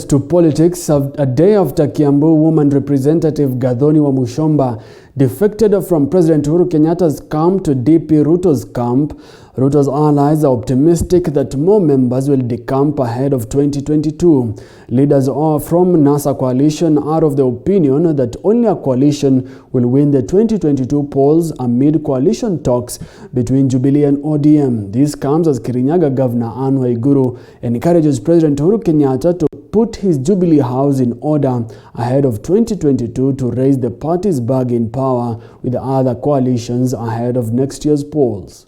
to politics. A day after Kiambu woman representative Gathoni Wamuchomba defected from President Uhuru Kenyatta's camp to DP Ruto's camp, Ruto's allies are optimistic that more members will decamp ahead of 2022. Leaders from NASA coalition are of the opinion that only a coalition will win the 2022 polls amid coalition talks between Jubilee and ODM. This comes as Kirinyaga Governor Anne Waiguru encourages President Uhuru Kenyatta to put his Jubilee house in order ahead of 2022 to raise the party's bargaining power with other coalitions ahead of next year's polls.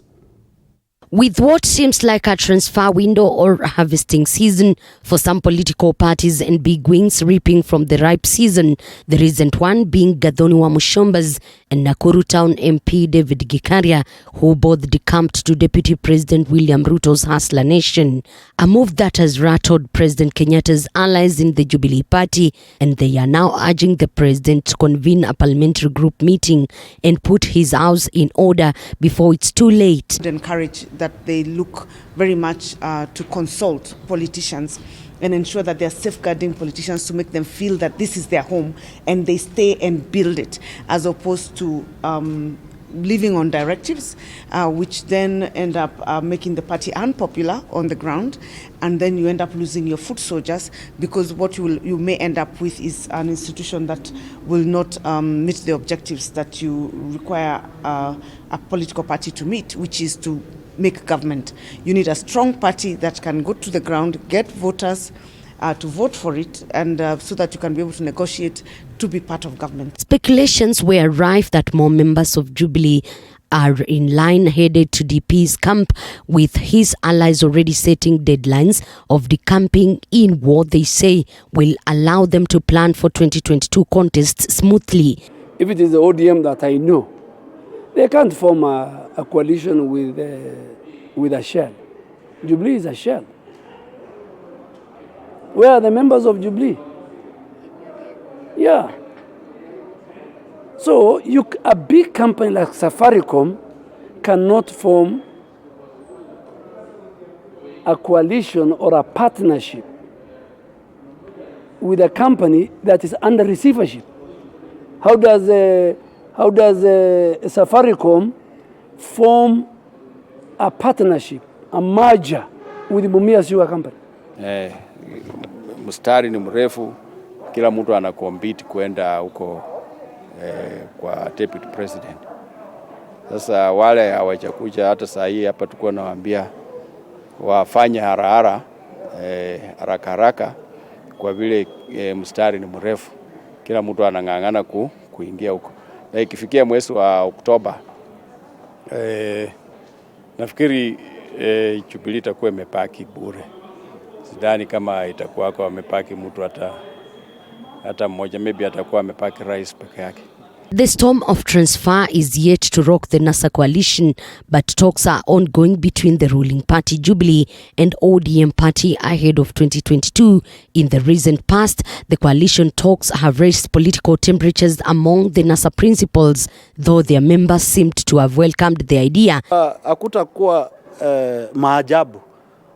With what seems like a transfer window or harvesting season for some political parties and big wings reaping from the ripe season, the recent one being Gathoni Wamuchomba's and Nakuru Town MP David Gikaria, who both decamped to Deputy President William Ruto's Hustler Nation, a move that has rattled President Kenyatta's allies in the Jubilee Party, and they are now urging the president to convene a parliamentary group meeting and put his house in order before it's too late. Encourage that they look very much to consult politicians and ensure that they're safeguarding politicians to make them feel that this is their home and they stay and build it, as opposed to living on directives, which then end up making the party unpopular on the ground, and then you end up losing your foot soldiers, because what you may end up with is an institution that will not meet the objectives that you require a political party to meet, which is to make government. You need a strong party that can go to the ground, get voters to vote for it, and so that you can be able to negotiate to be part of government. Speculations were rife that more members of Jubilee are in line headed to DP's camp, with his allies already setting deadlines of decamping in what they say will allow them to plan for 2022 contests smoothly. If it is the ODM that I know, they can't form a coalition with a shell. Jubilee is a shell. Where are the members of Jubilee? Yeah. So a big company like Safaricom cannot form a coalition or a partnership with a company that is under receivership. How does Safaricom form a partnership, a merger with Mumia Sugar Company? Mstari ni mrefu, kila mtu anakompete kwenda huko kwa deputy president. Sasa wale hawajakuja, hata saa hii hapa tuko nawaambia wafanye haraka haraka, kwa vile mstari ni mrefu, kila mtu anang'ang'ana kuingia huko. Na ikifikia mwezi wa Oktoba, nafikiri Jubilee itakuwa imepaki bure. Sidhani kama itakuwa kwa amepaki mtu hata mmoja, maybe atakuwa amepaki rais peke yake. The storm of transfer is yet to rock the NASA coalition, but talks are ongoing between the ruling party Jubilee and ODM party ahead of 2022. In the recent past, the coalition talks have raised political temperatures among the NASA principals, though their members seemed to have welcomed the idea. Hakutakuwa maajabu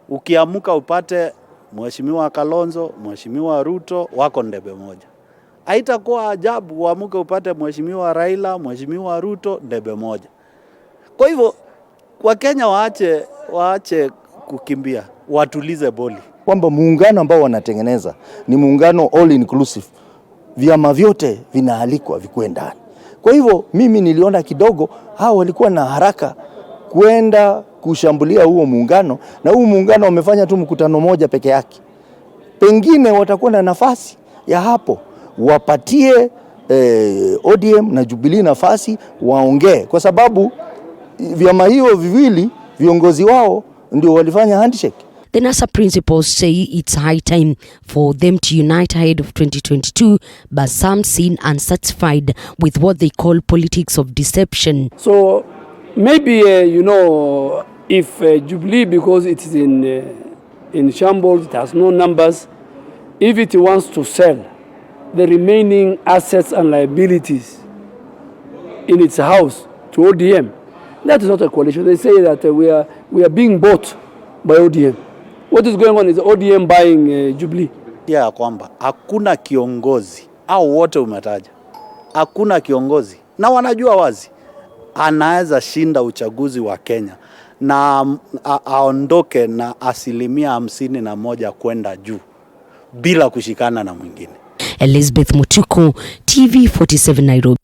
ukiamuka upate Mheshimiwa Kalonzo, Mheshimiwa Ruto wako ndebe moja. Haitakuwa ajabu uamuke upate Mheshimiwa Raila, Mheshimiwa Ruto ndebe moja. Kwa hivyo Wakenya waache kukimbia, watulize boli. Kwamba muungano ambao wanatengeneza ni muungano all inclusive. Vyama vyote vinaalikwa vikue ndani. Kwa hivyo mimi niliona kidogo hao walikuwa na haraka kwenda kushambulia huo muungano, na huo muungano wamefanya tu mkutano moja peke yake. Pengine watakuwa na nafasi ya hapo wapatie ODM na Jubilee nafasi waongee, kwa sababu vyama hiyo viwili viongozi wao ndio walifanya handshake. The NASA principals say it's high time for them to unite ahead of 2022, but some seem unsatisfied with what they call politics of deception. So maybe, if Jubilee, because it is in shambles, it has no numbers, if it wants to sell the remaining assets and liabilities in its house to ODM, that is not a coalition. They say that we are being bought by ODM. What is going on is ODM buying Jubilee. ya kwamba hakuna kiongozi au wote umetaja, hakuna kiongozi na wanajua wazi anaweza shinda uchaguzi wa Kenya na aondoke na 51% kwenda juu bila kushikana na mwingine. Elizabeth Mutuku, TV 47 Nairobi.